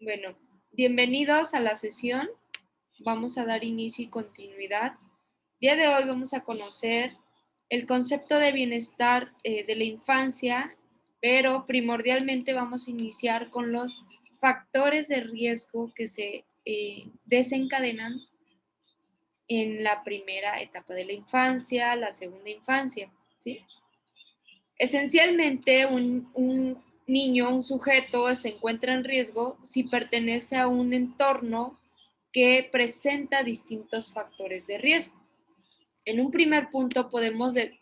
Bueno, bienvenidos a la sesión. Vamos a dar inicio y continuidad. El día de hoy vamos a conocer el concepto de bienestar de la infancia, pero primordialmente vamos a iniciar con los factores de riesgo que se desencadenan en la primera etapa de la infancia, la segunda infancia, ¿sí? Esencialmente, un niño, un sujeto, se encuentra en riesgo si pertenece a un entorno que presenta distintos factores de riesgo. En un primer punto podemos de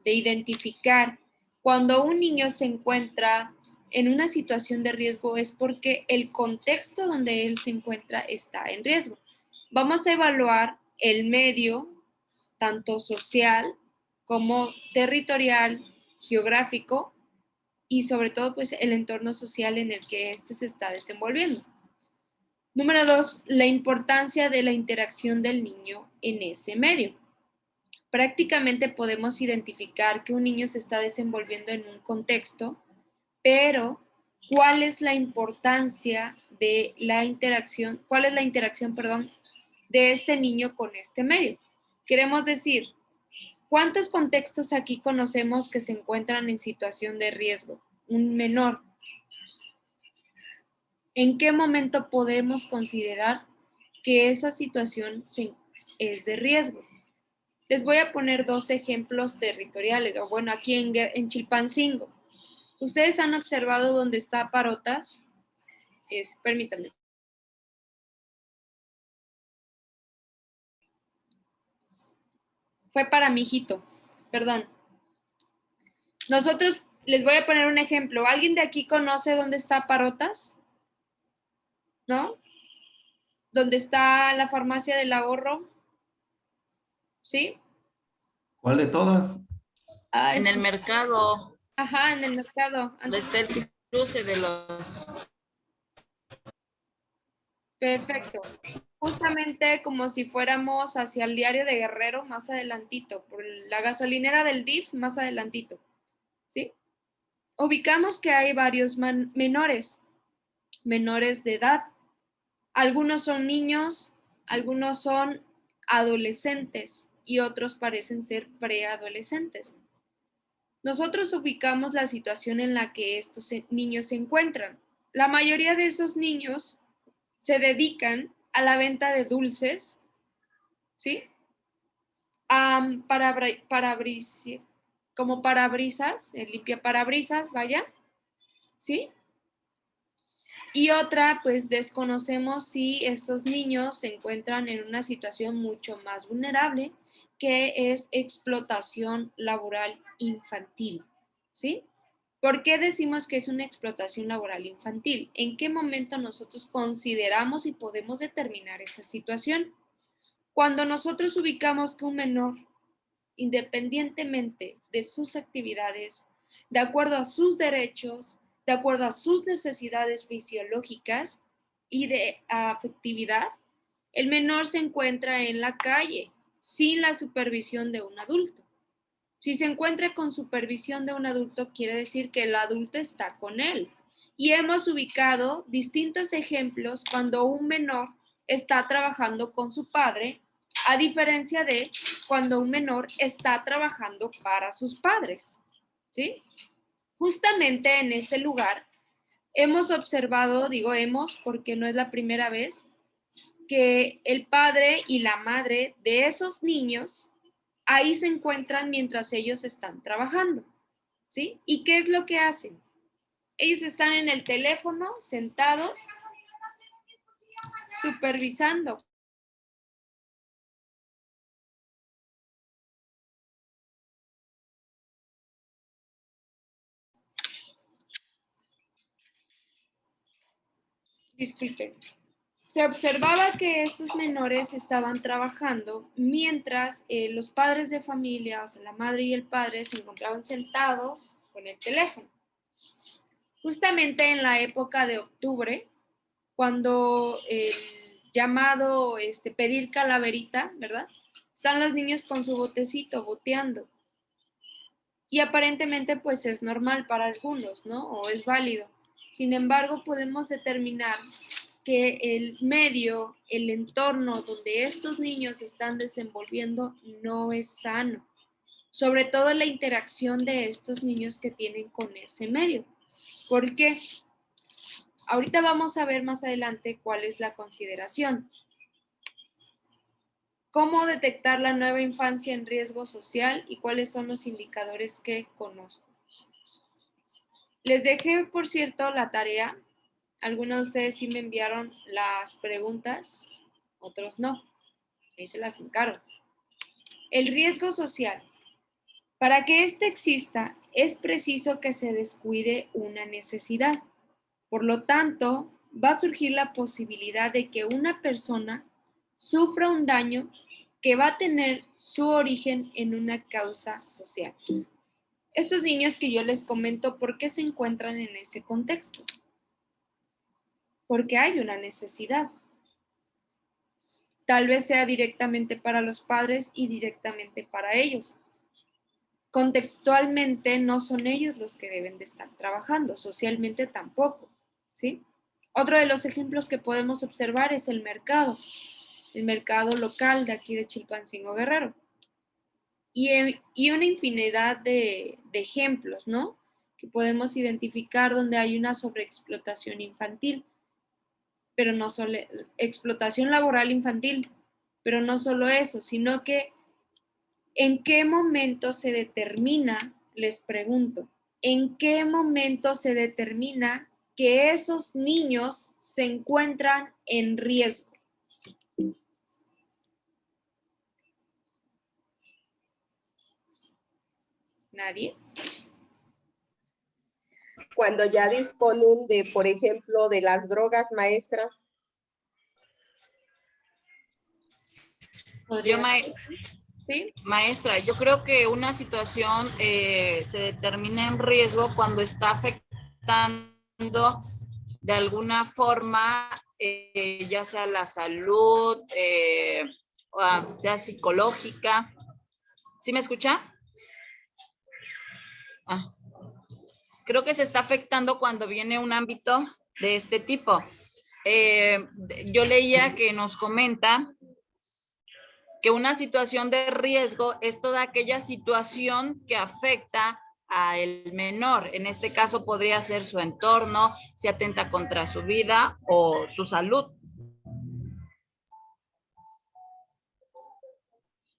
identificar cuando un niño se encuentra en una situación de riesgo es porque el contexto donde él se encuentra está en riesgo. Vamos a evaluar el medio, tanto social como territorial, geográfico y sobre todo pues el entorno social en el que éste se está desenvolviendo. Número 2, la importancia de la interacción del niño en ese medio. Prácticamente podemos identificar que un niño se está desenvolviendo en un contexto, pero ¿cuál es la importancia de la interacción? ¿Cuál es la interacción, perdón, de este niño con este medio? Queremos decir, ¿cuántos contextos aquí conocemos que se encuentran en situación de riesgo? Un menor. ¿En qué momento podemos considerar que esa situación es de riesgo? Les voy a poner dos ejemplos territoriales, o bueno, aquí en Chilpancingo. ¿Ustedes han observado dónde está Parotas? Permítanme. Fue para mi hijito, perdón. Nosotros, les voy a poner un ejemplo. ¿Alguien de aquí conoce dónde está Parotas? ¿No? ¿Dónde está la farmacia del ahorro? ¿Sí? ¿Cuál de todas? Ah, en el mercado. Ajá, en el mercado. Donde está el cruce de los... Perfecto. Justamente como si fuéramos hacia el diario de Guerrero más adelantito, por la gasolinera del DIF más adelantito, ¿sí? Ubicamos que hay varios menores de edad. Algunos son niños, algunos son adolescentes y otros parecen ser preadolescentes. Nosotros ubicamos la situación en la que estos niños se encuentran. La mayoría de esos niños se dedican a la venta de dulces, ¿sí? Como parabrisas, limpia parabrisas, vaya, ¿sí? Y otra, pues desconocemos si estos niños se encuentran en una situación mucho más vulnerable, que es explotación laboral infantil, ¿sí? ¿Por qué decimos que es una explotación laboral infantil? ¿En qué momento nosotros consideramos y podemos determinar esa situación? Cuando nosotros ubicamos que un menor, independientemente de sus actividades, de acuerdo a sus derechos, de acuerdo a sus necesidades fisiológicas y de afectividad, el menor se encuentra en la calle sin la supervisión de un adulto. Si se encuentra con supervisión de un adulto, quiere decir que el adulto está con él. Y hemos ubicado distintos ejemplos cuando un menor está trabajando con su padre, a diferencia de cuando un menor está trabajando para sus padres, ¿sí? Justamente en ese lugar hemos observado, digo hemos porque no es la primera vez, que el padre y la madre de esos niños ahí se encuentran mientras ellos están trabajando, ¿sí? ¿Y qué es lo que hacen? Ellos están en el teléfono, sentados, supervisando. Disculpen. Se observaba que estos menores estaban trabajando mientras los padres de familia, o sea, la madre y el padre, se encontraban sentados con el teléfono. Justamente en la época de octubre, cuando el llamado pedir calaverita, ¿verdad? Están los niños con su botecito boteando. Y aparentemente pues es normal para algunos, ¿no? O es válido. Sin embargo, podemos determinar que el medio, el entorno donde estos niños se están desenvolviendo no es sano. Sobre todo la interacción de estos niños que tienen con ese medio. ¿Por qué? Ahorita vamos a ver más adelante cuál es la consideración. ¿Cómo detectar la nueva infancia en riesgo social y cuáles son los indicadores que conozco? Les dejé, por cierto, la tarea. Algunos de ustedes sí me enviaron las preguntas, otros no. Ahí se las encargo. El riesgo social. Para que éste exista, es preciso que se descuide una necesidad. Por lo tanto, va a surgir la posibilidad de que una persona sufra un daño que va a tener su origen en una causa social. Estos niños que yo les comento, ¿por qué se encuentran en ese contexto? Porque hay una necesidad. Tal vez sea directamente para los padres y directamente para ellos. Contextualmente no son ellos los que deben de estar trabajando, socialmente tampoco, ¿sí? Otro de los ejemplos que podemos observar es el mercado local de aquí de Chilpancingo Guerrero. Y una infinidad de ejemplos, ¿no? Que podemos identificar donde hay una sobreexplotación infantil, pero no solo explotación laboral infantil, pero no solo eso, sino que ¿en qué momento se determina, les pregunto, en qué momento se determina que esos niños se encuentran en riesgo? ¿Nadie? Cuando ya disponen de, por ejemplo, de las drogas, maestra. ¿Sí? Maestra, yo creo que una situación se determina en riesgo cuando está afectando de alguna forma, ya sea la salud, o sea psicológica. ¿Sí me escucha? Creo que se está afectando cuando viene un ámbito de este tipo. Yo leía que nos comenta que una situación de riesgo es toda aquella situación que afecta al menor. En este caso podría ser su entorno, si atenta contra su vida o su salud.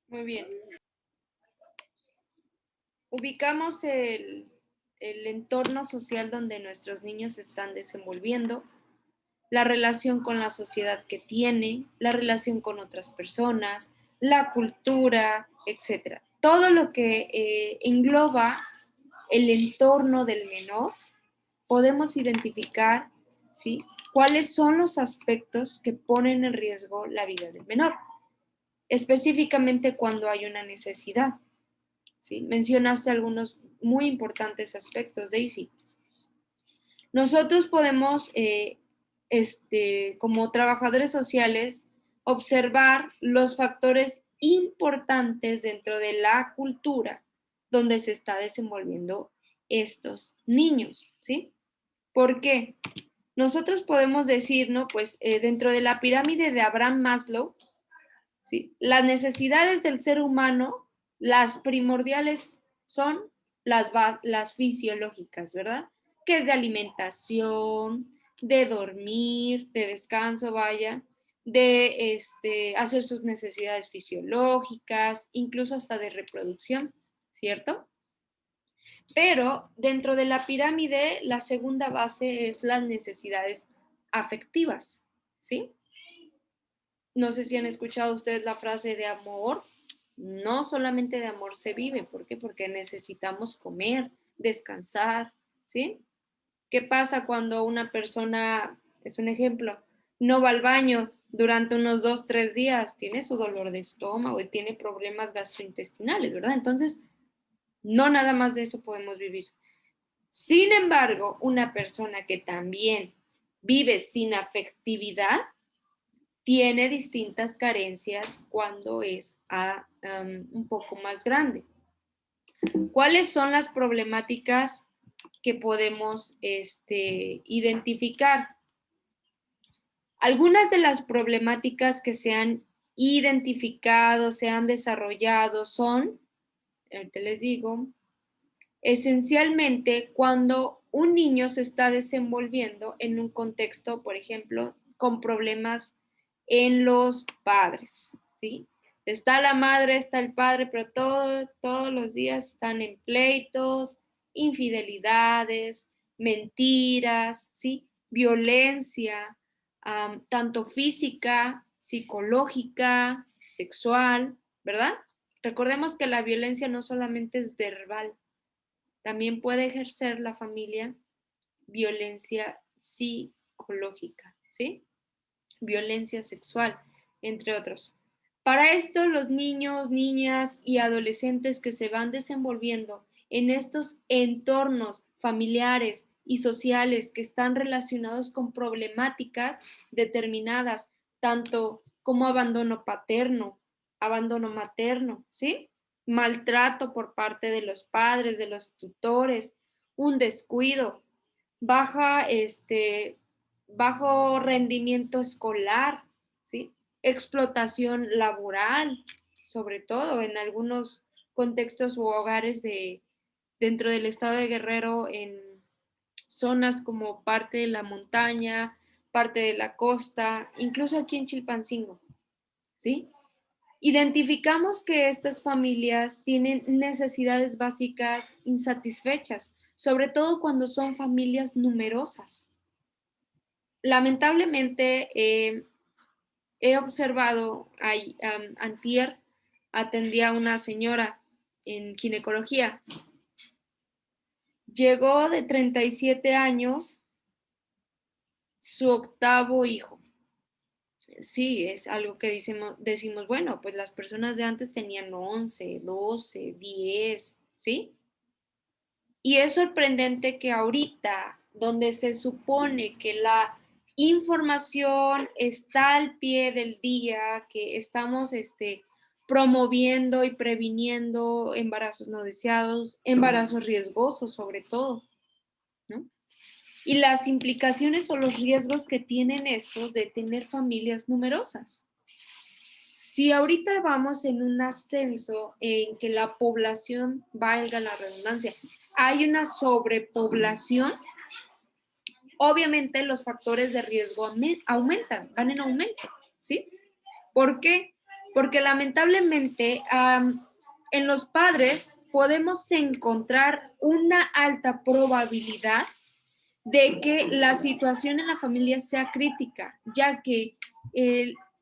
Muy bien. Ubicamos el entorno social donde nuestros niños se están desenvolviendo, la relación con la sociedad que tiene, la relación con otras personas, la cultura, etc. Todo lo que engloba el entorno del menor, podemos identificar, ¿sí?, cuáles son los aspectos que ponen en riesgo la vida del menor, específicamente cuando hay una necesidad. ¿Sí? Mencionaste algunos muy importantes aspectos, Daisy. Nosotros podemos, como trabajadores sociales, observar los factores importantes dentro de la cultura donde se está desenvolviendo estos niños, ¿sí? ¿Por qué? Nosotros podemos decir, ¿no? Pues dentro de la pirámide de Abraham Maslow, ¿sí?, las necesidades del ser humano, las primordiales son las fisiológicas, ¿verdad? Que es de alimentación, de dormir, de descanso, vaya, de hacer sus necesidades fisiológicas, incluso hasta de reproducción, ¿cierto? Pero dentro de la pirámide, la segunda base es las necesidades afectivas, ¿sí? No sé si han escuchado ustedes la frase de amor. No solamente de amor se vive. ¿Por qué? Porque necesitamos comer, descansar, ¿sí? ¿Qué pasa cuando una persona, es un ejemplo, no va al baño durante unos 2, 3 días? Tiene su dolor de estómago y tiene problemas gastrointestinales, ¿verdad? Entonces, no nada más de eso podemos vivir. Sin embargo, una persona que también vive sin afectividad tiene distintas carencias cuando es un poco más grande. ¿Cuáles son las problemáticas que podemos identificar. Algunas de las problemáticas que se han identificado, se han desarrollado son, ahorita les digo, esencialmente cuando un niño se está desenvolviendo en un contexto, por ejemplo, con problemas en los padres, ¿sí? Está la madre, está el padre, pero todos los días están en pleitos, infidelidades, mentiras, ¿sí? Violencia, tanto física, psicológica, sexual, ¿verdad? Recordemos que la violencia no solamente es verbal, también puede ejercer la familia violencia psicológica, ¿sí? Violencia sexual, entre otros. Para esto, los niños, niñas y adolescentes que se van desenvolviendo en estos entornos familiares y sociales que están relacionados con problemáticas determinadas, tanto como abandono paterno, abandono materno, ¿sí? Maltrato por parte de los padres, de los tutores, un descuido, bajo rendimiento escolar, ¿sí? Explotación laboral, sobre todo en algunos contextos u hogares dentro del estado de Guerrero, en zonas como parte de la montaña, parte de la costa, incluso aquí en Chilpancingo, ¿sí? Identificamos que estas familias tienen necesidades básicas insatisfechas, sobre todo cuando son familias numerosas. Lamentablemente, he observado, antier atendía a una señora en ginecología. Llegó de 37 años, su octavo hijo. Sí, es algo que decimos, bueno, pues las personas de antes tenían 11, 12, 10, ¿sí? Y es sorprendente que ahorita, donde se supone que la información está al pie del día, que estamos promoviendo y previniendo embarazos no deseados, embarazos riesgosos sobre todo, ¿no? Y las implicaciones o los riesgos que tienen estos de tener familias numerosas. Si ahorita vamos en un ascenso en que la población, valga la redundancia, hay una sobrepoblación, obviamente los factores de riesgo aumentan, van en aumento, ¿sí? ¿Por qué? Porque lamentablemente en los padres podemos encontrar una alta probabilidad de que la situación en la familia sea crítica, ya que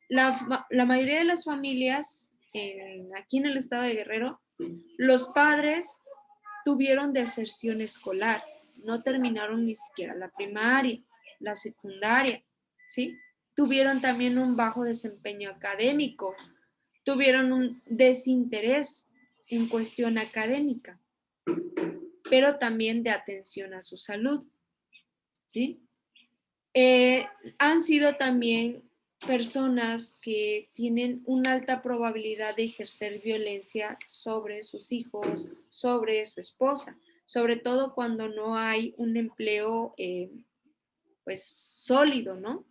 la mayoría de las familias aquí en el estado de Guerrero, los padres tuvieron deserción escolar, no terminaron ni siquiera la primaria, la secundaria, ¿sí? Tuvieron también un bajo desempeño académico, tuvieron un desinterés en cuestión académica, pero también de atención a su salud, ¿sí? Han sido también personas que tienen una alta probabilidad de ejercer violencia sobre sus hijos, sobre su esposa, sobre todo cuando no hay un empleo pues sólido, ¿no?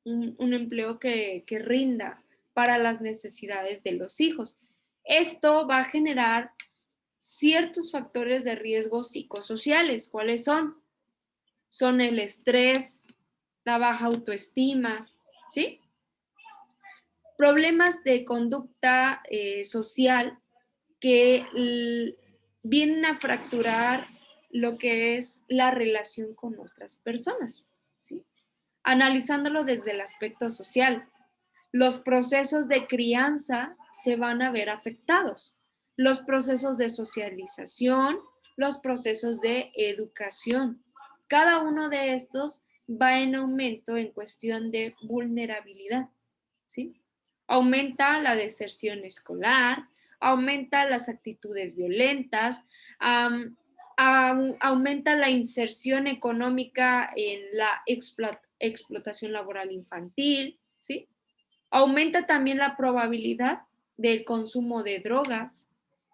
Un empleo que rinda para las necesidades de los hijos. Esto va a generar ciertos factores de riesgo psicosociales. ¿Cuáles son? Son el estrés, la baja autoestima, ¿sí? Problemas de conducta social que vienen a fracturar lo que es la relación con otras personas, ¿sí? Analizándolo desde el aspecto social, los procesos de crianza se van a ver afectados, los procesos de socialización, los procesos de educación. Cada uno de estos va en aumento en cuestión de vulnerabilidad, ¿sí? Aumenta la deserción escolar, aumenta las actitudes violentas, aumenta la inserción económica en la explotación laboral infantil, ¿sí? Aumenta también la probabilidad del consumo de drogas,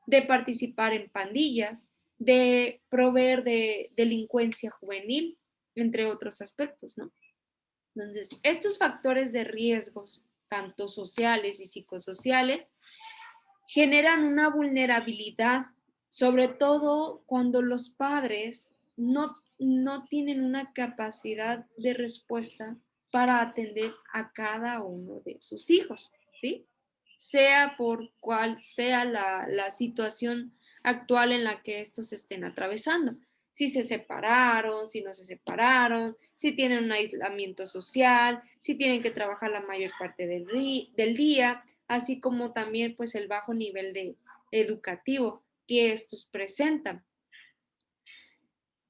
de participar en pandillas, de proveer de delincuencia juvenil, entre otros aspectos, ¿no? Entonces, estos factores de riesgos, tanto sociales y psicosociales, generan una vulnerabilidad, sobre todo cuando los padres no tienen una capacidad de respuesta para atender a cada uno de sus hijos, ¿sí? Sea por cual sea la situación actual en la que estos estén atravesando. Si se separaron, si no se separaron, si tienen un aislamiento social, si tienen que trabajar la mayor parte del día, así como también pues el bajo nivel educativo que estos presentan.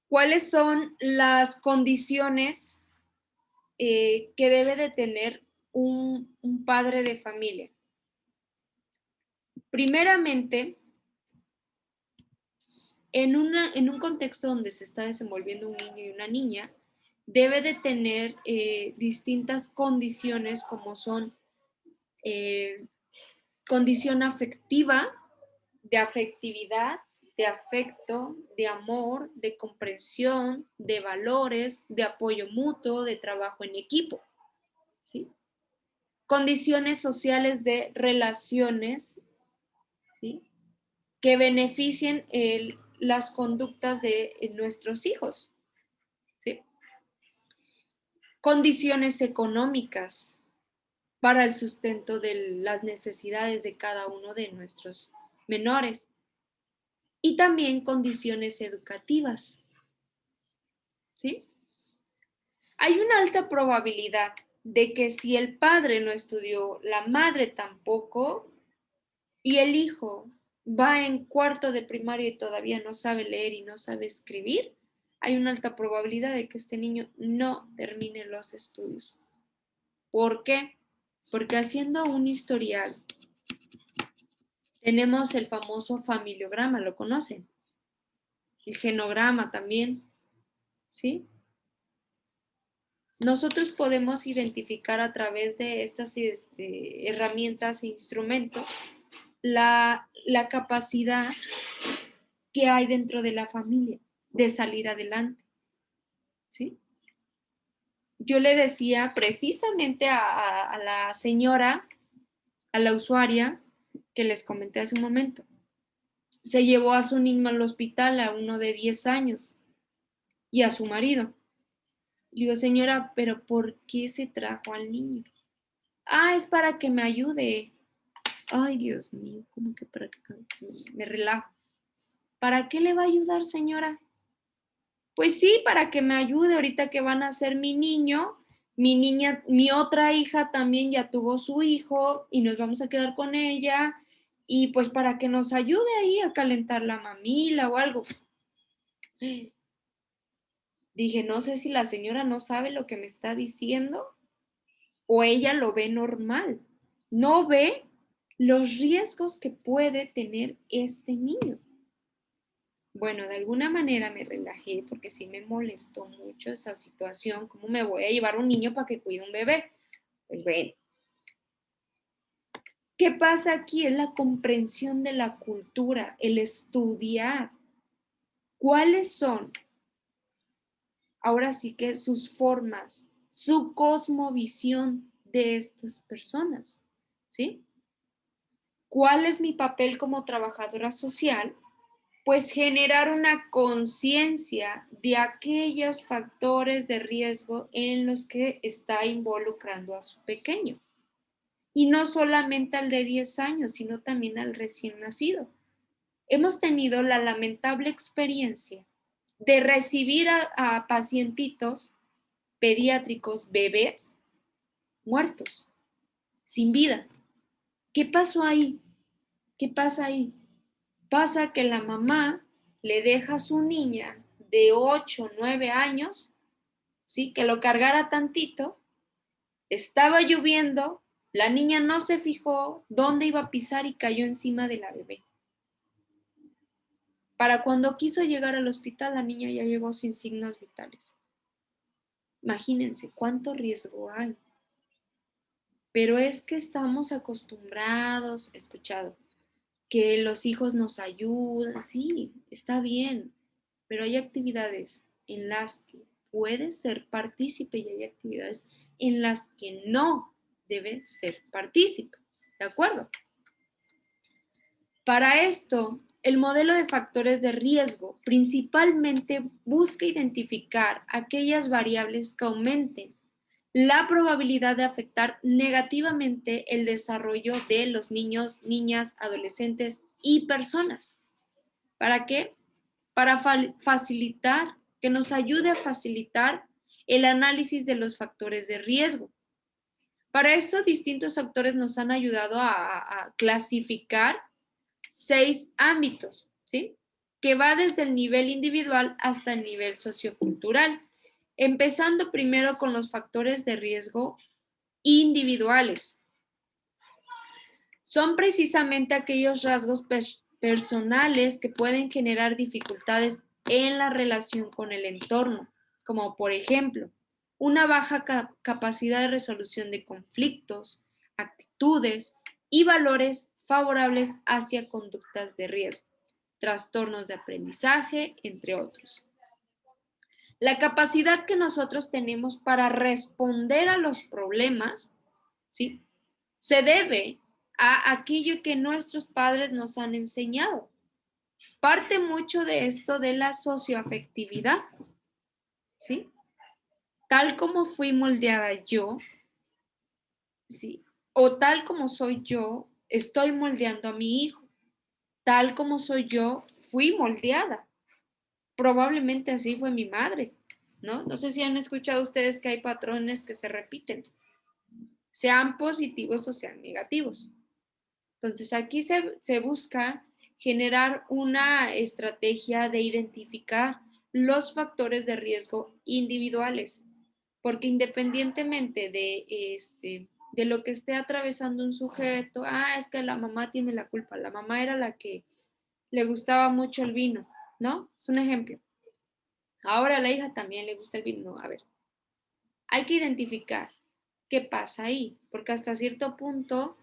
¿Cuáles son las condiciones que debe de tener un padre de familia? Primeramente, en un contexto donde se está desenvolviendo un niño y una niña, debe de tener distintas condiciones como son condición afectiva, de afectividad, de afecto, de amor, de comprensión, de valores, de apoyo mutuo, de trabajo en equipo, ¿sí? Condiciones sociales de relaciones, ¿sí? Que beneficien las conductas de nuestros hijos, ¿sí? Condiciones económicas para el sustento de las necesidades de cada uno de nuestros menores y también condiciones educativas, ¿sí? Hay una alta probabilidad de que si el padre no estudió, la madre tampoco, y el hijo va en cuarto de primaria y todavía no sabe leer y no sabe escribir, hay una alta probabilidad de que este niño no termine los estudios. ¿Por qué? Porque haciendo un historial, tenemos el famoso familiograma, ¿lo conocen? El genograma también, ¿sí? Nosotros podemos identificar a través de estas herramientas e instrumentos la capacidad que hay dentro de la familia de salir adelante, ¿sí? Yo le decía precisamente a la señora, a la usuaria, que les comenté hace un momento, se llevó a su niño al hospital, a uno de 10 años, y a su marido. Digo, señora, pero ¿por qué se trajo al niño? Ah, es para que me ayude. Ay, Dios mío, ¿cómo que para qué? Me relajo. ¿Para qué le va a ayudar, señora? Pues sí, para que me ayude ahorita que van a ser mi niño, mi niña, mi otra hija también ya tuvo su hijo y nos vamos a quedar con ella y pues para que nos ayude ahí a calentar la mamila o algo. Dije, no sé si la señora no sabe lo que me está diciendo o ella lo ve normal. No ve los riesgos que puede tener este niño. Bueno, de alguna manera me relajé porque sí me molestó mucho esa situación. ¿Cómo me voy a llevar un niño para que cuide un bebé? Pues bueno. ¿Qué pasa aquí? Es la comprensión de la cultura, el estudiar cuáles son, ahora sí que sus formas, su cosmovisión de estas personas, ¿sí? ¿Cuál es mi papel como trabajadora social? Pues generar una conciencia de aquellos factores de riesgo en los que está involucrando a su pequeño. Y no solamente al de 10 años, sino también al recién nacido. Hemos tenido la lamentable experiencia de recibir a pacientitos pediátricos, bebés, muertos, sin vida. ¿Qué pasó ahí? ¿Qué pasa ahí? Pasa que la mamá le deja a su niña de 8 o 9 años, ¿sí? Que lo cargara tantito, estaba lloviendo, la niña no se fijó dónde iba a pisar y cayó encima de la bebé. Para cuando quiso llegar al hospital, la niña ya llegó sin signos vitales. Imagínense cuánto riesgo hay. Pero es que estamos acostumbrados, escuchado, que los hijos nos ayuden, sí, está bien, pero hay actividades en las que puedes ser partícipe y hay actividades en las que no debes ser partícipe, ¿de acuerdo? Para esto, el modelo de factores de riesgo principalmente busca identificar aquellas variables que aumenten la probabilidad de afectar negativamente el desarrollo de los niños, niñas, adolescentes y personas. ¿Para qué? Para facilitar, que nos ayude a facilitar el análisis de los factores de riesgo. Para esto, distintos autores nos han ayudado a clasificar 6 ámbitos, ¿sí? Que va desde el nivel individual hasta el nivel sociocultural, empezando primero con los factores de riesgo individuales. Son precisamente aquellos rasgos personales que pueden generar dificultades en la relación con el entorno, como por ejemplo, una baja capacidad de resolución de conflictos, actitudes y valores favorables hacia conductas de riesgo, trastornos de aprendizaje, entre otros. La capacidad que nosotros tenemos para responder a los problemas, ¿sí? Se debe a aquello que nuestros padres nos han enseñado. Parte mucho de esto de la socioafectividad, ¿sí? Tal como fui moldeada yo, ¿sí? O tal como soy yo, estoy moldeando a mi hijo. Tal como soy yo, fui moldeada. Probablemente así fue mi madre, ¿no? No sé si han escuchado ustedes que hay patrones que se repiten, sean positivos o sean negativos. Entonces, aquí se busca generar una estrategia de identificar los factores de riesgo individuales, porque independientemente de lo que esté atravesando un sujeto, es que la mamá tiene la culpa, la mamá era la que le gustaba mucho el vino, ¿no? Es un ejemplo. Ahora a la hija también le gusta el vino. A ver, hay que identificar qué pasa ahí, porque hasta cierto punto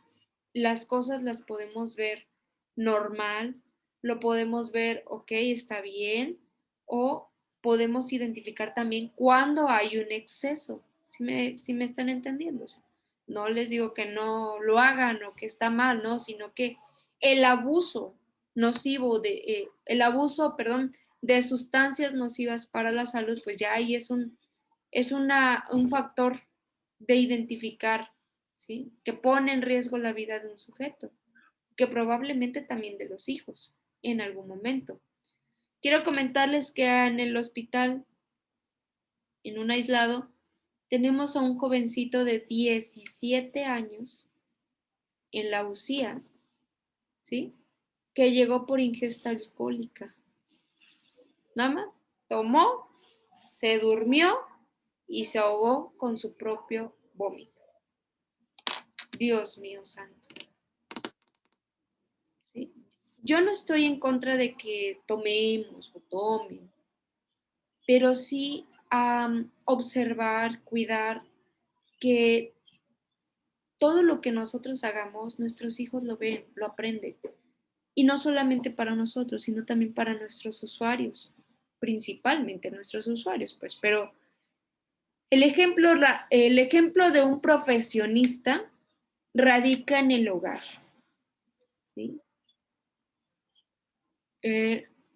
las cosas las podemos ver normal, lo podemos ver, ok, está bien, o podemos identificar también cuando hay un exceso, si me están entendiendo. O sea, no les digo que no lo hagan o que está mal, ¿no? Sino que el abuso nocivo el abuso, perdón, de sustancias nocivas para la salud, pues ya ahí es un factor de identificar, ¿sí? Que pone en riesgo la vida de un sujeto, que probablemente también de los hijos en algún momento. Quiero comentarles que en el hospital, en un aislado, tenemos a un jovencito de 17 años en la UCIA, ¿sí? Que llegó por ingesta alcohólica. Nada más, tomó, se durmió y se ahogó con su propio vómito. Dios mío santo. ¿Sí? Yo no estoy en contra de que tomemos o tomen, pero sí observar, cuidar que todo lo que nosotros hagamos, nuestros hijos lo ven, lo aprenden. Y no solamente para nosotros, sino también para nuestros usuarios, principalmente nuestros usuarios, pues, pero el ejemplo de un profesionista radica en el hogar, ¿sí?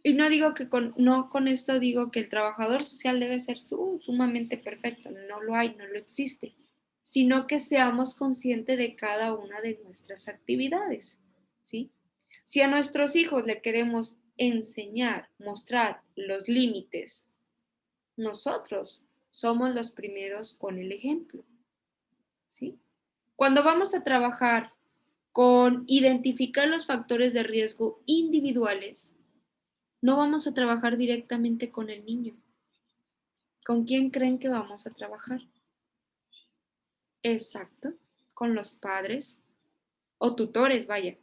Y no digo que no con esto digo que el trabajador social debe ser sumamente perfecto, no lo hay, no lo existe, sino que seamos conscientes de cada una de nuestras actividades, ¿sí? Si a nuestros hijos le queremos enseñar, mostrar los límites, nosotros somos los primeros con el ejemplo, ¿sí? Cuando vamos a trabajar con identificar los factores de riesgo individuales, no vamos a trabajar directamente con el niño. ¿Con quién creen que vamos a trabajar? Exacto, con los padres o tutores, vaya.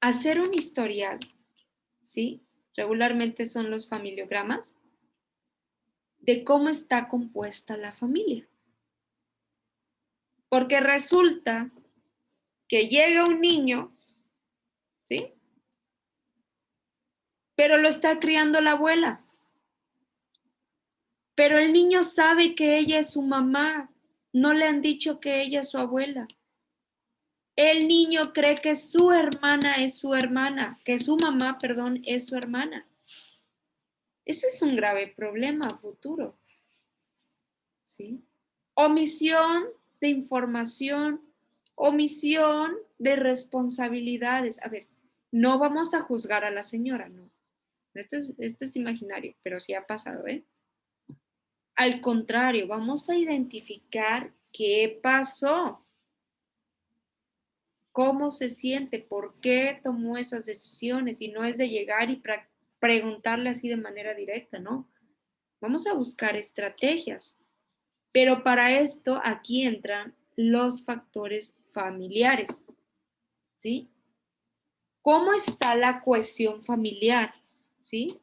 Hacer un historial, ¿sí? Regularmente son los familiogramas de cómo está compuesta la familia. Porque resulta que llega un niño, ¿sí? Pero lo está criando la abuela. Pero el niño sabe que ella es su mamá. No le han dicho que ella es su abuela. El niño cree que su hermana es su hermana, que su mamá, perdón, es su hermana. Eso es un grave problema a futuro. ¿Sí? Omisión de información, omisión de responsabilidades. A ver, no vamos a juzgar a la señora, no. Esto es imaginario, pero sí ha pasado, ¿eh? Al contrario, vamos a identificar qué pasó, cómo se siente, por qué tomó esas decisiones, y no es de llegar y preguntarle así de manera directa, ¿no? Vamos a buscar estrategias, pero para esto aquí entran los factores familiares, ¿sí? ¿Cómo está la cohesión familiar? ¿Sí?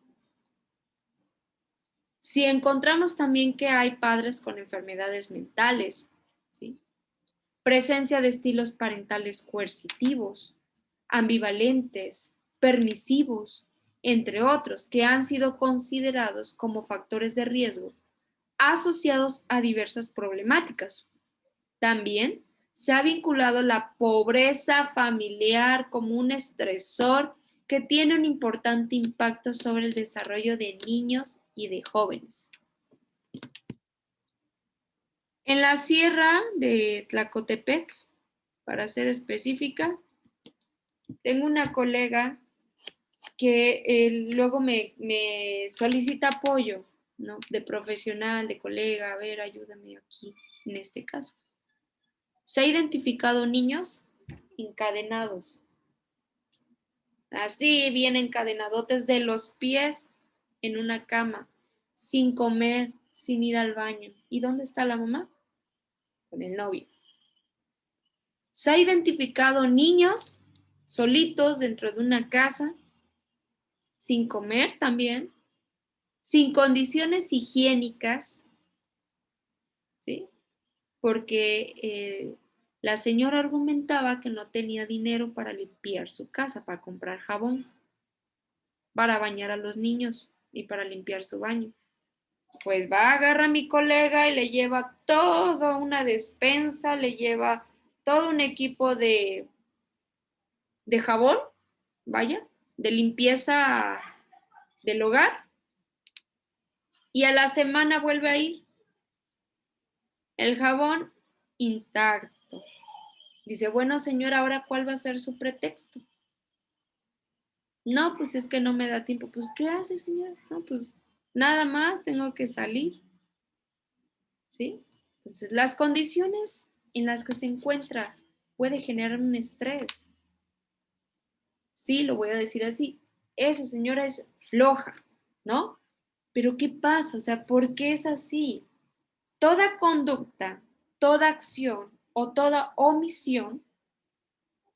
Si encontramos también que hay padres con enfermedades mentales, ¿sí? Presencia de estilos parentales coercitivos, ambivalentes, permisivos, entre otros, que han sido considerados como factores de riesgo asociados a diversas problemáticas. También se ha vinculado la pobreza familiar como un estresor que tiene un importante impacto sobre el desarrollo de niños y de jóvenes. En la sierra de Tlacotepec, para ser específica, tengo una colega que luego me solicita apoyo, ¿no? De profesional, de colega, a ver, ayúdame aquí en este caso. Se ha identificado niños encadenados, así bien encadenadotes de los pies en una cama, sin comer, sin ir al baño. ¿Y dónde está la mamá? Con el novio. Se ha identificado niños solitos dentro de una casa, sin comer también, sin condiciones higiénicas, ¿sí? Porque la señora argumentaba que no tenía dinero para limpiar su casa, para comprar jabón, para bañar a los niños y para limpiar su baño. Pues va, agarra a mi colega y le lleva toda una despensa, le lleva todo un equipo de jabón, vaya, de limpieza del hogar, y a la semana vuelve a ir. El jabón intacto. Dice, bueno, señora, ¿ahora cuál va a ser su pretexto? No, pues es que no me da tiempo. Pues, ¿qué hace, señora? No, pues nada más, tengo que salir. ¿Sí? Entonces, las condiciones en las que se encuentra puede generar un estrés. Sí, lo voy a decir así. Esa señora es floja, ¿no? Pero ¿qué pasa? O sea, ¿por qué es así? Toda conducta, toda acción o toda omisión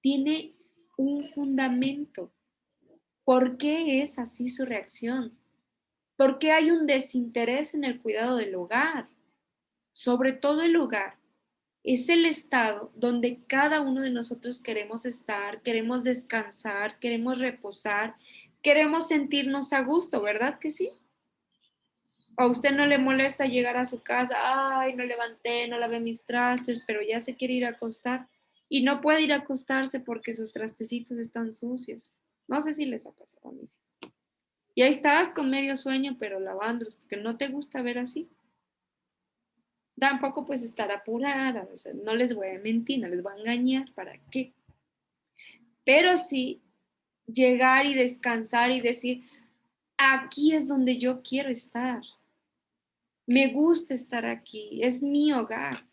tiene un fundamento. ¿Por qué es así su reacción? ¿Por qué hay un desinterés en el cuidado del hogar? Sobre todo el hogar es el estado donde cada uno de nosotros queremos estar, queremos descansar, queremos reposar, queremos sentirnos a gusto, ¿verdad que sí? ¿O a usted no le molesta llegar a su casa? Ay, no levanté, no lavé mis trastes, pero ya se quiere ir a acostar y no puede ir a acostarse porque sus trastecitos están sucios. No sé si les ha pasado a mí. Sí. Y ahí estás con medio sueño, pero lavándolos porque no te gusta ver así. Tampoco pues estar apurada, o sea, no les voy a mentir, no les voy a engañar, ¿para qué? Pero sí llegar y descansar y decir, aquí es donde yo quiero estar. Me gusta estar aquí, es mi hogar.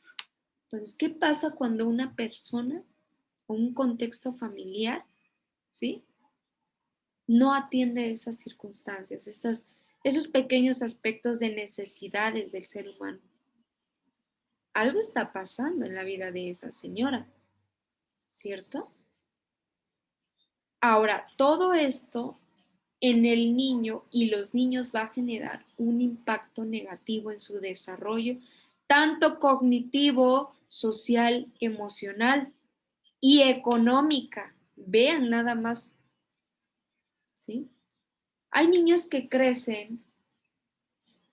Entonces, ¿qué pasa cuando una persona o un contexto familiar, ¿sí? No atiende esas circunstancias, esos pequeños aspectos de necesidades del ser humano? Algo está pasando en la vida de esa señora, ¿cierto? Ahora, todo esto en el niño y los niños va a generar un impacto negativo en su desarrollo, tanto cognitivo, social, emocional y económica. Vean nada más ¿sí? Hay niños que crecen,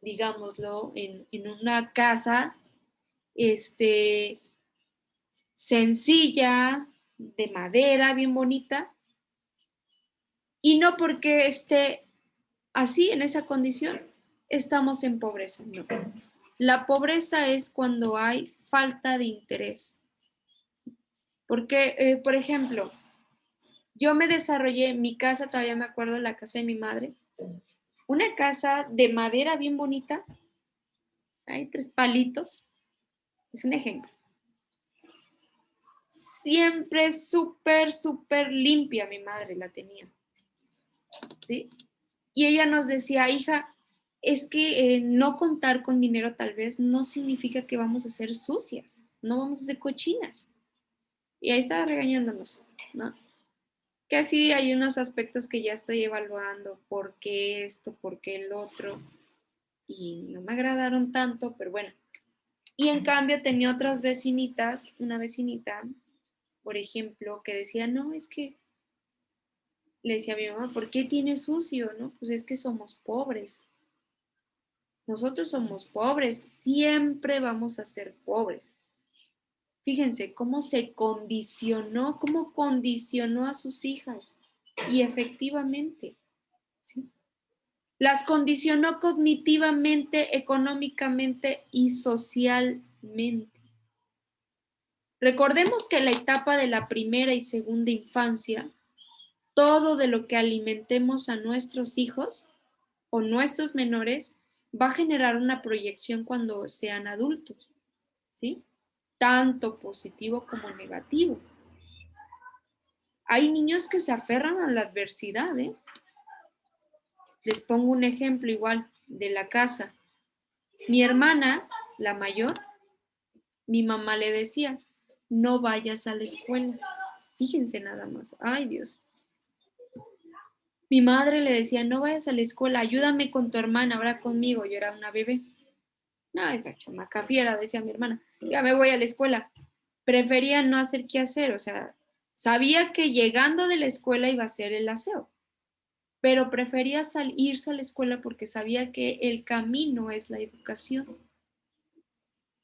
digámoslo, en una casa sencilla, de madera, bien bonita, y no porque esté así, en esa condición, estamos en pobreza, no. La pobreza es cuando hay falta de interés. Porque, por ejemplo, yo me desarrollé en mi casa, todavía me acuerdo, la casa de mi madre, una casa de madera bien bonita, hay 3 palitos, es un ejemplo. Siempre súper, súper limpia mi madre la tenía, ¿sí? Y ella nos decía, hija, es que no contar con dinero tal vez no significa que vamos a ser sucias, no vamos a ser cochinas. Y ahí estaba regañándonos, ¿no? Que así hay unos aspectos que ya estoy evaluando, por qué esto, por qué el otro, y no me agradaron tanto, pero bueno. Y en cambio tenía otras vecinitas, una vecinita, por ejemplo, que decía, no, es que, le decía a mi mamá, ¿por qué tienes sucio? No, pues es que somos pobres. Nosotros somos pobres, siempre vamos a ser pobres. Fíjense cómo se condicionó, cómo condicionó a sus hijas. Y efectivamente, ¿sí? Las condicionó cognitivamente, económicamente y socialmente. Recordemos que la etapa de la primera y segunda infancia, todo de lo que alimentemos a nuestros hijos o nuestros menores va a generar una proyección cuando sean adultos, ¿sí? Tanto positivo como negativo. Hay niños que se aferran a la adversidad, ¿eh? Les pongo un ejemplo igual de la casa. Mi hermana, la mayor, mi mamá le decía, no vayas a la escuela. Fíjense nada más. Ay, Dios. Mi madre le decía, no vayas a la escuela, ayúdame con tu hermana, ahora conmigo. Yo era una bebé. No, esa chamaca fiera, decía mi hermana, ya me voy a la escuela. Prefería no hacer qué hacer, o sea, sabía que llegando de la escuela iba a ser el aseo, pero prefería irse a la escuela porque sabía que el camino es la educación,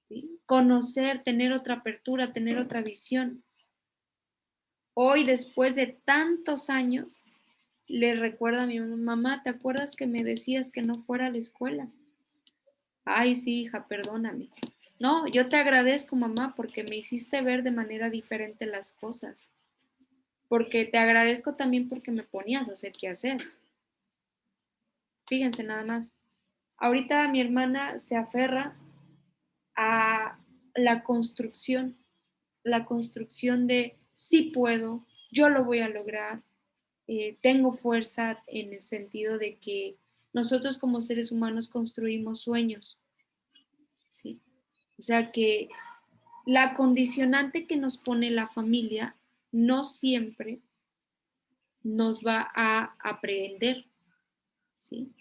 ¿sí? Conocer, tener otra apertura, tener otra visión. Hoy, después de tantos años, le recuerdo a mi mamá, ¿te acuerdas que me decías que no fuera a la escuela? Ay, sí, hija, perdóname. No, yo te agradezco, mamá, porque me hiciste ver de manera diferente las cosas. Porque te agradezco también porque me ponías a hacer qué hacer. Fíjense nada más. Ahorita mi hermana se aferra a la construcción de sí puedo, yo lo voy a lograr, tengo fuerza en el sentido de que nosotros como seres humanos construimos sueños, ¿sí? O sea que la condicionante que nos pone la familia no siempre nos va a aprehender, ¿sí?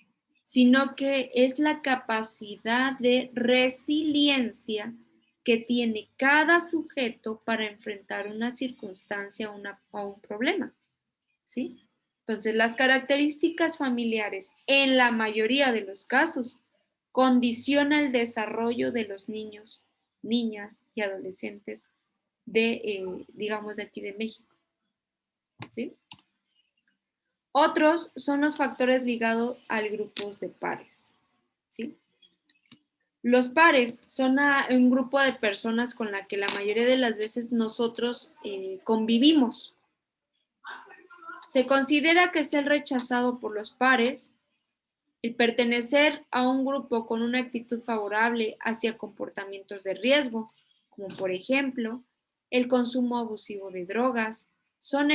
Sino que es la capacidad de resiliencia que tiene cada sujeto para enfrentar una circunstancia o un problema, ¿sí? Entonces, las características familiares, en la mayoría de los casos, condiciona el desarrollo de los niños, niñas y adolescentes digamos, de aquí de México, ¿sí? Otros son los factores ligados al grupo de pares, ¿sí? Los pares son un grupo de personas con la que la mayoría de las veces nosotros convivimos. Se considera que ser rechazado por los pares, el pertenecer a un grupo con una actitud favorable hacia comportamientos de riesgo, como por ejemplo el consumo abusivo de drogas, son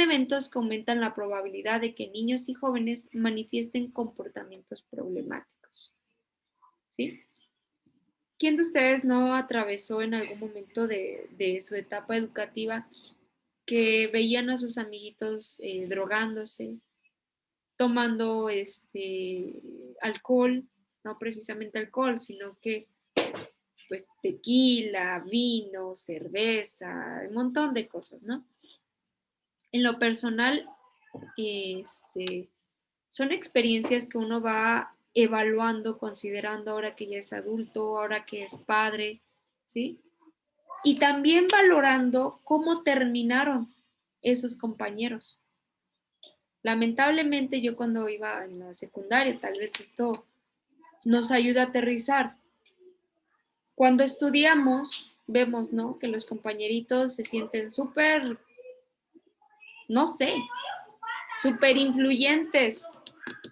eventos que aumentan la probabilidad de que niños y jóvenes manifiesten comportamientos problemáticos, ¿sí? ¿Quién de ustedes no atravesó en algún momento de su etapa educativa que veían a sus amiguitos drogándose, tomando alcohol, no precisamente alcohol, sino que pues tequila, vino, cerveza, un montón de cosas, ¿no? En lo personal, son experiencias que uno va evaluando, considerando ahora que ya es adulto, ahora que es padre, ¿sí? Y también valorando cómo terminaron esos compañeros. Lamentablemente yo cuando iba en la secundaria, tal vez esto nos ayuda a aterrizar. Cuando estudiamos, vemos, ¿no? Que los compañeritos se sienten súper, no sé, súper influyentes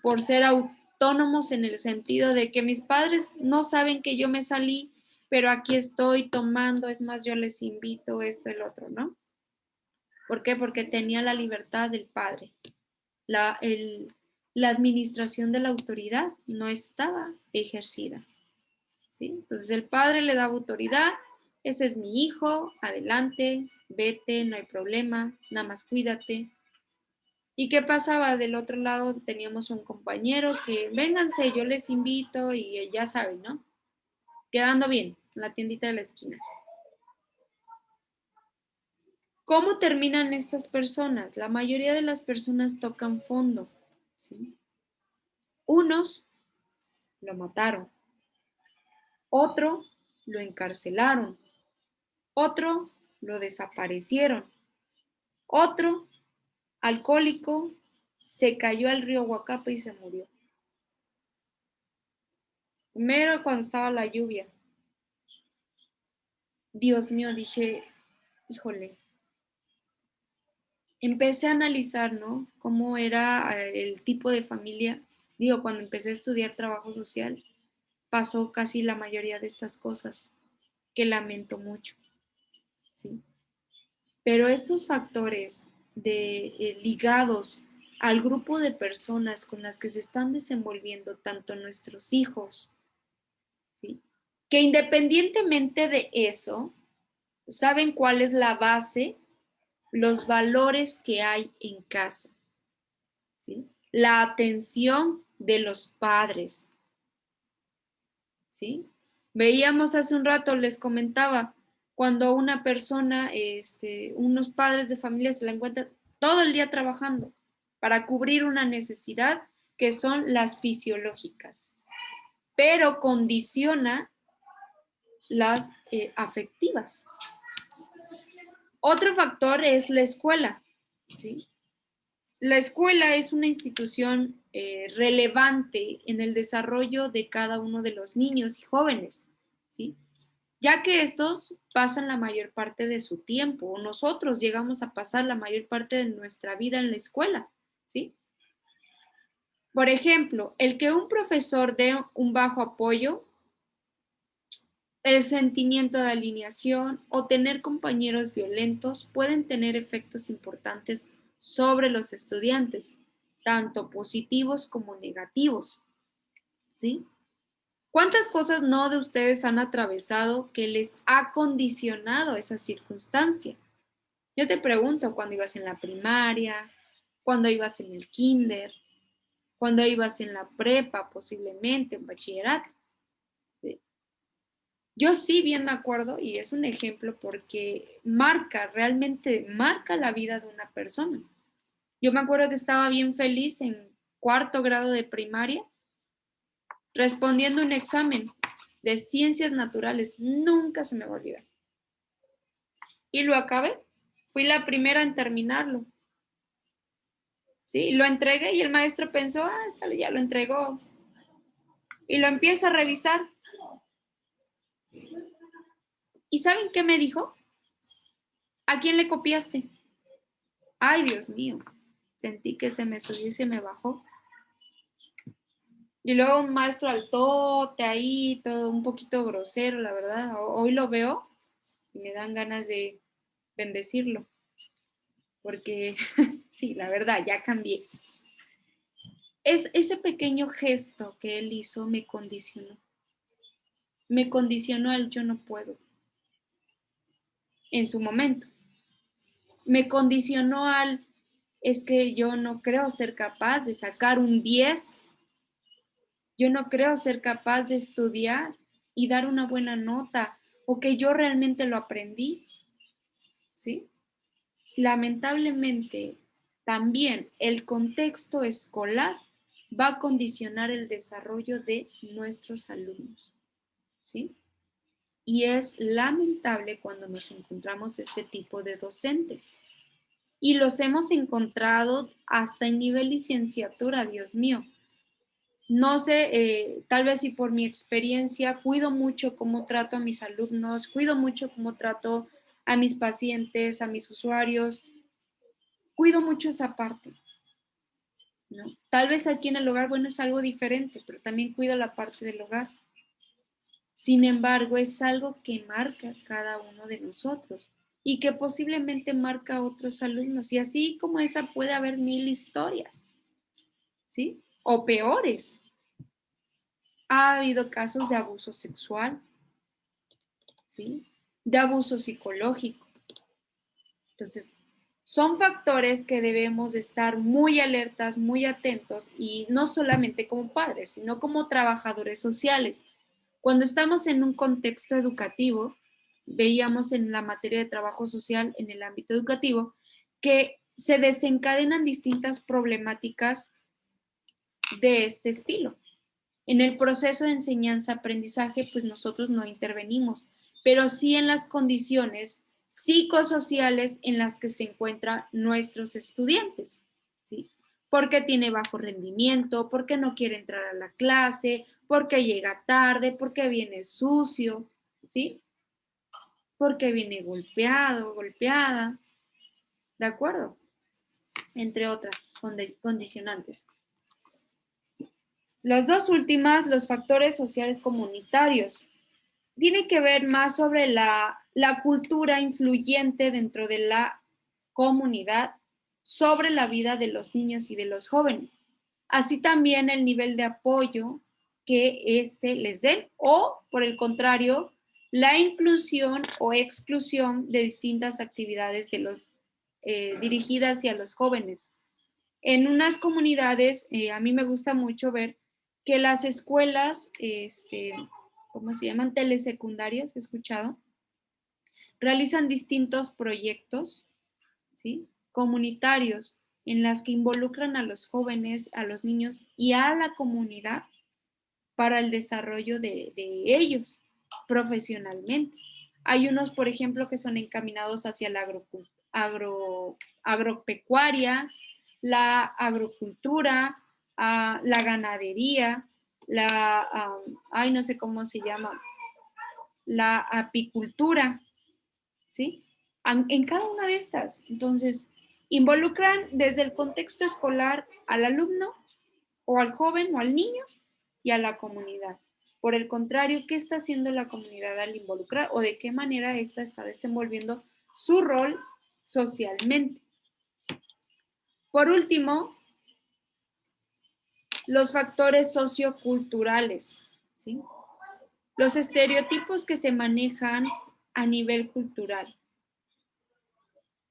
por ser autónomos en el sentido de que mis padres no saben que yo me salí, pero aquí estoy tomando, es más, yo les invito esto, el otro, ¿no? ¿Por qué? Porque tenía la libertad del padre. La, la administración de la autoridad no estaba ejercida, ¿sí? Entonces el padre le daba autoridad, ese es mi hijo, adelante, vete, no hay problema, nada más cuídate. ¿Y qué pasaba? Del otro lado teníamos un compañero que, vénganse, yo les invito y ya saben, ¿no? Quedando bien, en la tiendita de la esquina. ¿Cómo terminan estas personas? La mayoría de las personas tocan fondo, ¿sí? Unos lo mataron, otro lo encarcelaron, otro lo desaparecieron, otro alcohólico se cayó al río Huacapa y se murió. Primero cuando estaba la lluvia. Dios mío, dije, híjole, empecé a analizar, ¿no? Cómo era el tipo de familia. Digo, cuando empecé a estudiar trabajo social, pasó casi la mayoría de estas cosas, que lamento mucho, ¿sí? Pero estos factores ligados al grupo de personas con las que se están desenvolviendo tanto nuestros hijos, ¿sí? Que independientemente de eso, saben cuál es la base, los valores que hay en casa, ¿sí? La atención de los padres, ¿sí? Veíamos hace un rato, les comentaba, cuando una persona, unos padres de familia se la encuentran todo el día trabajando para cubrir una necesidad que son las fisiológicas, pero condiciona las afectivas. Otro factor es la escuela, ¿sí? La escuela es una institución relevante en el desarrollo de cada uno de los niños y jóvenes, ¿sí? Ya que estos pasan la mayor parte de su tiempo, o nosotros llegamos a pasar la mayor parte de nuestra vida en la escuela, ¿sí? Por ejemplo, el que un profesor dé un bajo apoyo, el sentimiento de alineación o tener compañeros violentos pueden tener efectos importantes sobre los estudiantes, tanto positivos como negativos, ¿sí? ¿Cuántas cosas no de ustedes han atravesado que les ha condicionado esa circunstancia? Yo te pregunto, cuando ibas en la primaria, cuando ibas en el kinder, cuando ibas en la prepa, posiblemente en bachillerato. ¿Sí? Yo sí bien me acuerdo y es un ejemplo porque marca, realmente marca la vida de una persona. Yo me acuerdo que estaba bien feliz en cuarto grado de primaria respondiendo un examen de ciencias naturales. Nunca se me va a olvidar. Y lo acabé. Fui la primera en terminarlo. Sí, lo entregué y el maestro pensó, ya lo entregó. Y lo empieza a revisar. ¿Y saben qué me dijo? ¿A quién le copiaste? Ay, Dios mío. Sentí que se me subió y se me bajó. Y luego un maestro altote ahí, todo un poquito grosero, la verdad. Hoy lo veo y me dan ganas de bendecirlo. Porque sí, la verdad, ya cambié. Ese pequeño gesto que él hizo me condicionó. Me condicionó al yo no puedo en su momento. Me condicionó al es que yo no creo ser capaz de sacar un 10. Yo no creo ser capaz de estudiar y dar una buena nota o que yo realmente lo aprendí. ¿Sí? Lamentablemente, también el contexto escolar va a condicionar el desarrollo de nuestros alumnos, ¿sí? Y es lamentable cuando nos encontramos este tipo de docentes. Y los hemos encontrado hasta en nivel licenciatura, Dios mío. No sé, tal vez si por mi experiencia cuido mucho cómo trato a mis alumnos, cuido mucho cómo trato a mis pacientes, a mis usuarios, cuido mucho esa parte, ¿no? Tal vez aquí en el hogar, bueno, es algo diferente, pero también cuido la parte del hogar. Sin embargo, es algo que marca cada uno de nosotros y que posiblemente marca a otros alumnos. Y así como esa puede haber 1000 historias, ¿sí? O peores. Ha habido casos de abuso sexual, ¿sí? De abuso psicológico. Entonces, son factores que debemos de estar muy alertas, muy atentos, y no solamente como padres, sino como trabajadores sociales. Cuando estamos en un contexto educativo, veíamos en la materia de trabajo social en el ámbito educativo que se desencadenan distintas problemáticas de este estilo. En el proceso de enseñanza-aprendizaje, pues nosotros no intervenimos, pero sí en las condiciones psicosociales en las que se encuentran nuestros estudiantes, ¿sí? Porque tiene bajo rendimiento, porque no quiere entrar a la clase, porque llega tarde, porque viene sucio, ¿sí? Porque viene golpeado, golpeada, ¿de acuerdo? Entre otras condicionantes. Las dos últimas, los factores sociales comunitarios. Tiene que ver más sobre la cultura influyente dentro de la comunidad sobre la vida de los niños y de los jóvenes. Así también el nivel de apoyo que les den o, por el contrario, la inclusión o exclusión de distintas actividades dirigidas hacia los jóvenes. En unas comunidades, a mí me gusta mucho ver que las escuelas, ¿cómo se llaman? Telesecundarias, he escuchado, realizan distintos proyectos, ¿sí? Comunitarios en las que involucran a los jóvenes, a los niños y a la comunidad para el desarrollo de ellos profesionalmente. Hay unos, por ejemplo, que son encaminados hacia la agropecuaria, la agrocultura, la ganadería, no sé cómo se llama, la apicultura, ¿sí? En cada una de estas. Entonces, involucran desde el contexto escolar al alumno o al joven o al niño y a la comunidad. Por el contrario, ¿qué está haciendo la comunidad al involucrar o de qué manera ésta está desenvolviendo su rol socialmente? Por último, los factores socioculturales, ¿sí? Los estereotipos que se manejan a nivel cultural.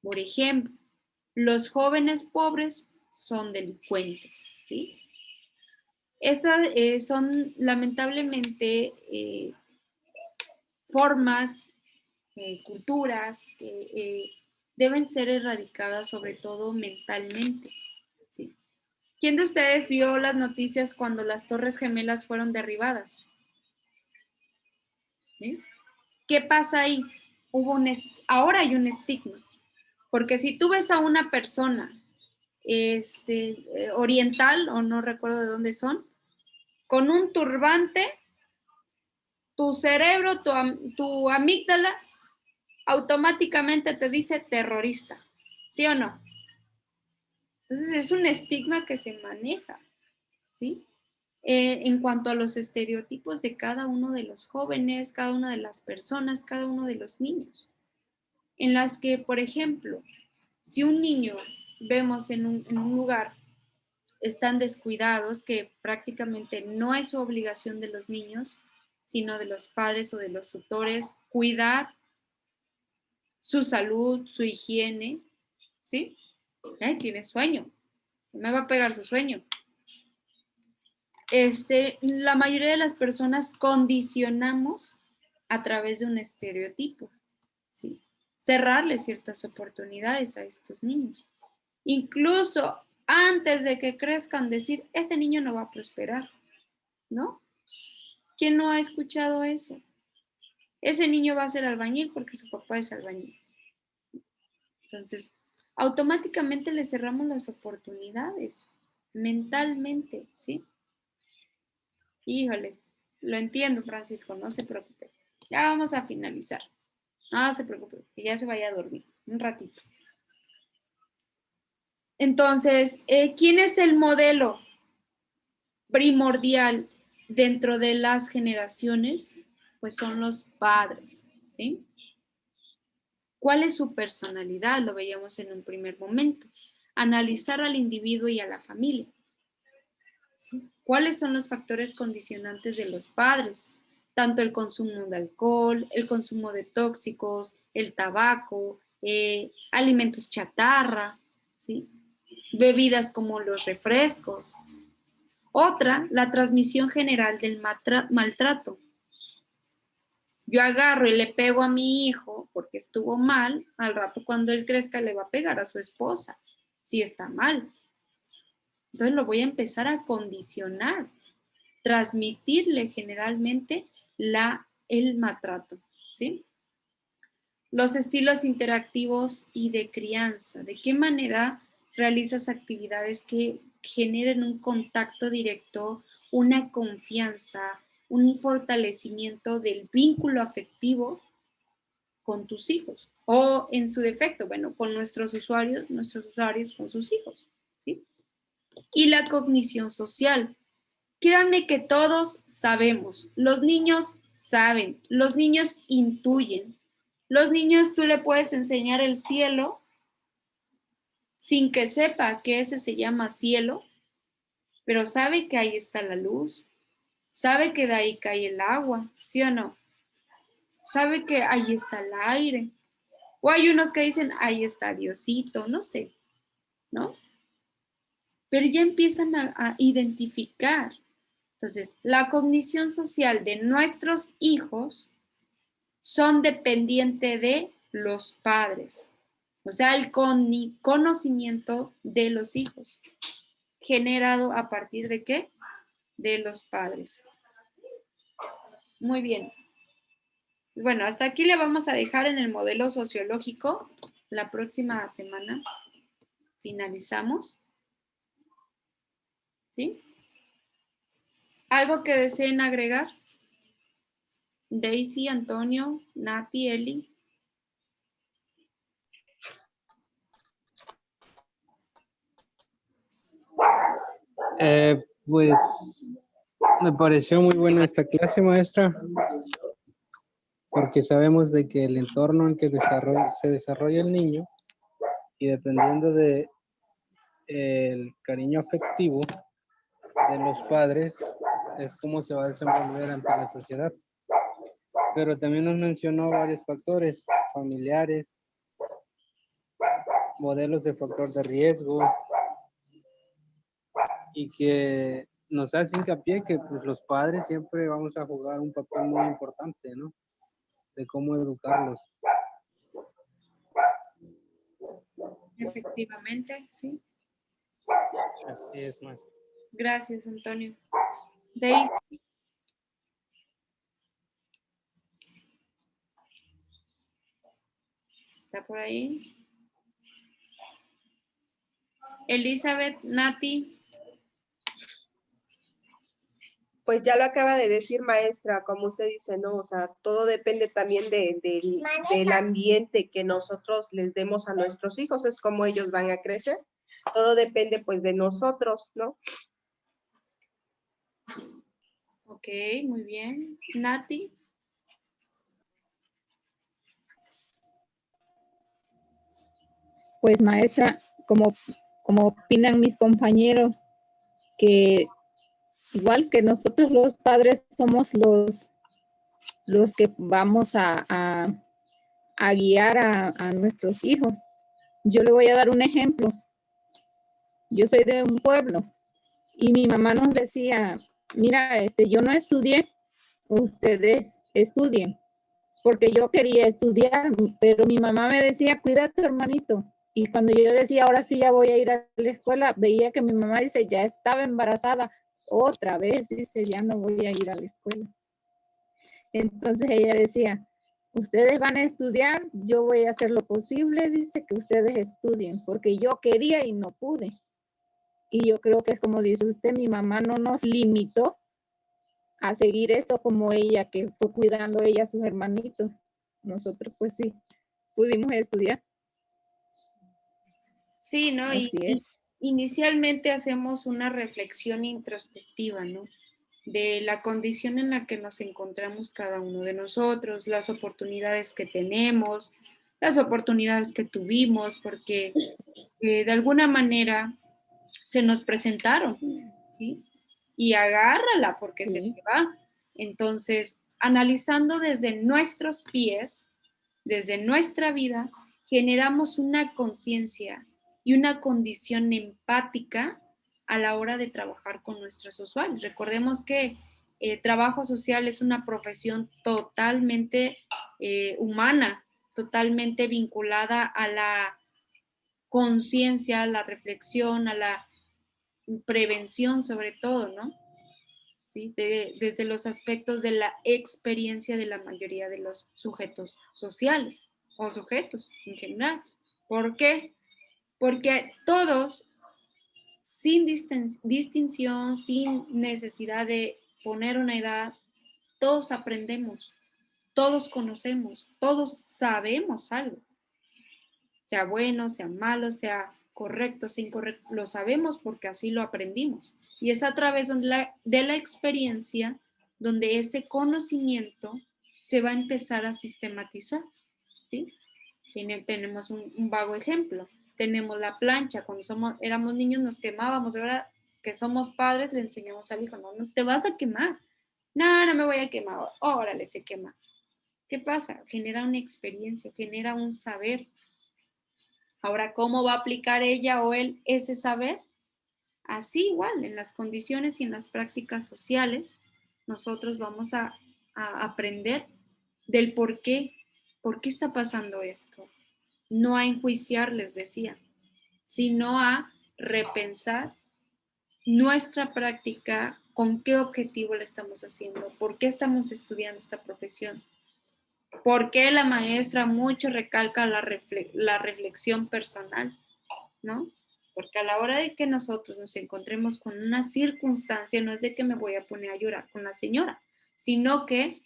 Por ejemplo, los jóvenes pobres son delincuentes, ¿sí? Estas son lamentablemente formas, culturas que deben ser erradicadas, sobre todo mentalmente, ¿sí? ¿Quién de ustedes vio las noticias cuando las Torres Gemelas fueron derribadas? ¿Sí? ¿Qué pasa ahí? Ahora hay un estigma, porque si tú ves a una persona oriental, o no recuerdo de dónde son, con un turbante, tu cerebro, tu amígdala, automáticamente te dice terrorista, ¿sí o no? Entonces es un estigma que se maneja, ¿sí? En cuanto a los estereotipos de cada uno de los jóvenes, cada una de las personas, cada uno de los niños, en las que, por ejemplo, si un niño vemos en un lugar están descuidados, que prácticamente no es su obligación de los niños, sino de los padres o de los tutores, cuidar su salud, su higiene, ¿sí? Ay, tiene sueño, me va a pegar su sueño. La mayoría de las personas condicionamos a través de un estereotipo, ¿sí? Cerrarle ciertas oportunidades a estos niños. Incluso antes de que crezcan, decir, ese niño no va a prosperar, ¿no? ¿Quién no ha escuchado eso? Ese niño va a ser albañil porque su papá es albañil. Entonces, automáticamente le cerramos las oportunidades mentalmente, ¿sí? Híjole, lo entiendo, Francisco, no se preocupe. Ya vamos a finalizar. No se preocupe, que ya se vaya a dormir un ratito. Entonces, ¿quién es el modelo primordial dentro de las generaciones? Pues son los padres, ¿sí? ¿Cuál es su personalidad? Lo veíamos en un primer momento. Analizar al individuo y a la familia. ¿Sí? ¿Cuáles son los factores condicionantes de los padres? Tanto el consumo de alcohol, el consumo de tóxicos, el tabaco, alimentos chatarra, ¿sí? Bebidas como los refrescos. Otra, la transmisión general del maltrato. Yo agarro y le pego a mi hijo porque estuvo mal, al rato cuando él crezca le va a pegar a su esposa, si está mal. Entonces lo voy a empezar a condicionar, transmitirle generalmente el maltrato, ¿sí? Los estilos interactivos y de crianza. ¿De qué manera realizas actividades que generen un contacto directo, una confianza, un fortalecimiento del vínculo afectivo con tus hijos? O en su defecto, bueno, con nuestros usuarios con sus hijos, ¿sí? Y la cognición social. Créanme que todos sabemos, los niños saben, los niños intuyen. Los niños tú le puedes enseñar el cielo sin que sepa que ese se llama cielo, pero sabe que ahí está la luz, sabe que de ahí cae el agua, ¿sí o no? Sabe que ahí está el aire. O hay unos que dicen, ahí está Diosito, no sé, ¿no? Pero ya empiezan a identificar. Entonces, la cognición social de nuestros hijos son dependientes de los padres. O sea, el conocimiento de los hijos, generado a partir de ¿qué? De los padres. Muy bien. Bueno, hasta aquí le vamos a dejar en el modelo sociológico. La próxima semana finalizamos. ¿Sí? ¿Algo que deseen agregar? Daisy, Antonio, Nati, Eli. Pues me pareció muy buena esta clase, maestra, porque sabemos de que el entorno en que se desarrolla el niño y dependiendo de el cariño afectivo de los padres es cómo se va a desenvolver ante la sociedad. Pero también nos mencionó varios factores familiares, modelos de factor de riesgo y que nos hace hincapié que pues, los padres siempre vamos a jugar un papel muy importante, ¿no? De cómo educarlos. Efectivamente, sí. Así es, maestra. Gracias, Antonio. Daisy. ¿Está por ahí? Elizabeth, Nati. Pues ya lo acaba de decir, maestra, como usted dice, ¿no? O sea, todo depende también del ambiente que nosotros les demos a nuestros hijos, es como ellos van a crecer. Todo depende, pues, de nosotros, ¿no? Ok, muy bien. Nati. Pues maestra, como opinan mis compañeros, que igual que nosotros los padres somos los que vamos a guiar a nuestros hijos. Yo le voy a dar un ejemplo. Yo soy de un pueblo y mi mamá nos decía, mira, yo no estudié, ustedes estudien, porque yo quería estudiar, pero mi mamá me decía, cuida a tu hermanito, Y cuando yo decía, ahora sí ya voy a ir a la escuela, veía que mi mamá dice, ya estaba embarazada. Otra vez dice, ya no voy a ir a la escuela. Entonces ella decía, ustedes van a estudiar, yo voy a hacer lo posible, dice, que ustedes estudien, porque yo quería y no pude. Y yo creo que es como dice usted, mi mamá no nos limitó a seguir esto como ella, que fue cuidando ella a sus hermanitos. Nosotros pues sí, pudimos estudiar. Sí, ¿no? Así es. Inicialmente hacemos una reflexión introspectiva, ¿no? De la condición en la que nos encontramos cada uno de nosotros, las oportunidades que tenemos, las oportunidades que tuvimos, porque de alguna manera se nos presentaron, ¿sí? Y agárrala porque se Sí. te va. Entonces, analizando desde nuestros pies, desde nuestra vida, generamos una conciencia y una condición empática a la hora de trabajar con nuestros usuarios. Recordemos que trabajo social es una profesión totalmente humana, totalmente vinculada a la conciencia, a la reflexión, a la prevención sobre todo, ¿no? ¿Sí? Desde los aspectos de la experiencia de la mayoría de los sujetos sociales o sujetos en general. ¿Por qué? Porque todos, sin distinción, sin necesidad de poner una edad, todos aprendemos, todos conocemos, todos sabemos algo. Sea bueno, sea malo, sea correcto, sea incorrecto, lo sabemos porque así lo aprendimos. Y es a través de la experiencia donde ese conocimiento se va a empezar a sistematizar, ¿sí? Tenemos un vago ejemplo. Tenemos la plancha. Cuando éramos niños nos quemábamos. Ahora que somos padres le enseñamos al hijo, no, no te vas a quemar. No, no me voy a quemar. Órale, se quema. ¿Qué pasa? Genera una experiencia, genera un saber. Ahora, ¿cómo va a aplicar ella o él ese saber? Así igual, en las condiciones y en las prácticas sociales, nosotros vamos a aprender del por qué está pasando esto. No a enjuiciar, les decía, sino a repensar nuestra práctica, con qué objetivo la estamos haciendo, por qué estamos estudiando esta profesión. ¿Por qué la maestra mucho recalca la reflexión personal? ¿No? Porque a la hora de que nosotros nos encontremos con una circunstancia, no es de que me voy a poner a llorar con la señora, sino que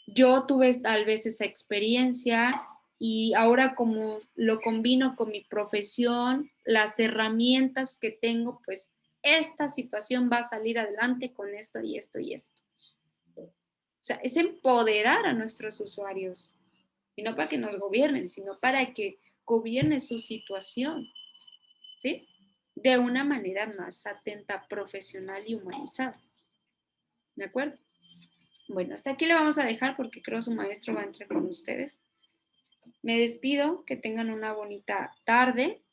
yo tuve tal vez esa experiencia y ahora como lo combino con mi profesión, las herramientas que tengo, pues esta situación va a salir adelante con esto y esto y esto. O sea, es empoderar a nuestros usuarios, y no para que nos gobiernen, sino para que gobierne su situación, ¿sí? De una manera más atenta, profesional y humanizada. ¿De acuerdo? Bueno, hasta aquí le vamos a dejar porque creo su maestro va a entrar con ustedes. Me despido, que tengan una bonita tarde